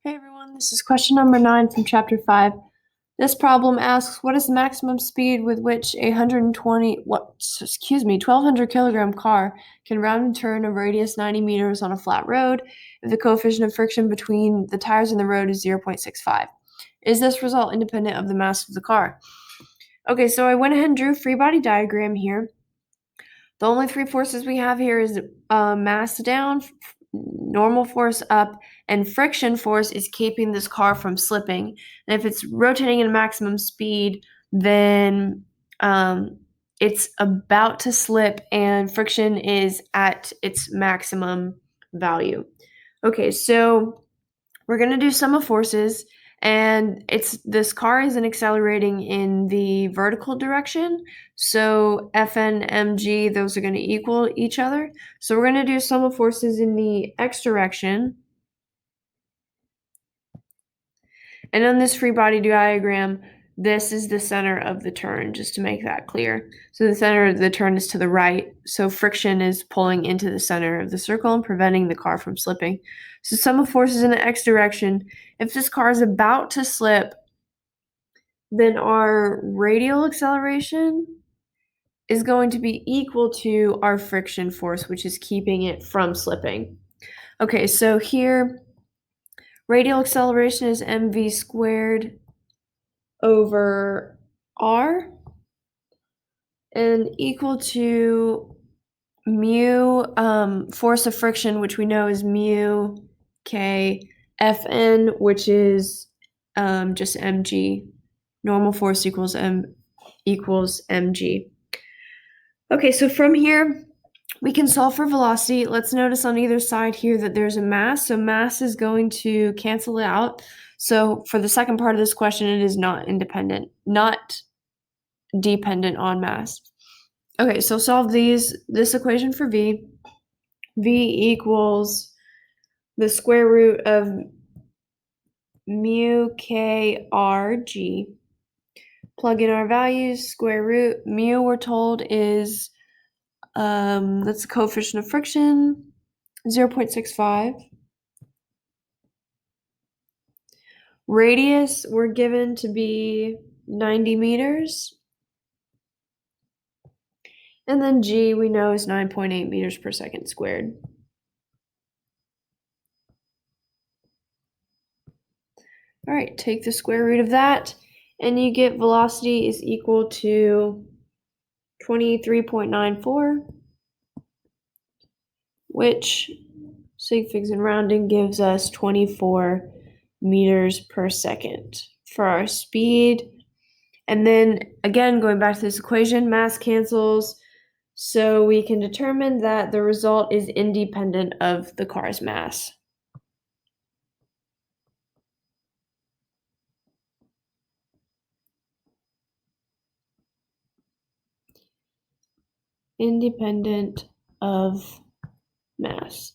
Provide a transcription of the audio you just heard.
Hey everyone, this is question number 9 from chapter 5. This problem asks, what is the maximum speed with which a 1200 kilogram car can round and turn a radius 90 meters on a flat road if the coefficient of friction between the tires and the road is 0.65? Is this result independent of the mass of the car? Okay, so I went ahead and drew a free body diagram here. The only three forces we have here is mass down, normal force up, and friction force is keeping this car from slipping. And if it's rotating at a maximum speed, then it's about to slip and friction is at its maximum value. Okay, so we're going to do sum of forces, and this car isn't accelerating in the vertical direction, so Fn, mg, those are going to equal each other. So we're going to do sum of forces in the x direction. And on this free body diagram, this is the center of the turn, just to make that clear. So the center of the turn is to the right, so friction is pulling into the center of the circle and preventing the car from slipping. So sum of forces in the x direction, if this car is about to slip, then our radial acceleration is going to be equal to our friction force, which is keeping it from slipping. Okay, so here, radial acceleration is mv squared over r, and equal to mu force of friction, which we know is mu k Fn, which is just mg. Normal force equals mg. Okay, so from here, we can solve for velocity. Let's notice on either side here that there's a mass, so mass is going to cancel it out. So for the second part of this question, it is not dependent on mass. Okay, so solve this equation for v. V equals the square root of mu k r g. Plug in our values, square root. Mu, we're told, is that's the coefficient of friction, 0.65. Radius, we're given to be 90 meters. And then g, we know, is 9.8 meters per second squared. All right, take the square root of that, and you get velocity is equal to 23.94, which, sig figs and rounding, gives us 24 meters per second for our speed. And then, again, going back to this equation, mass cancels, so we can determine that the result is independent of the car's mass. Independent of mass.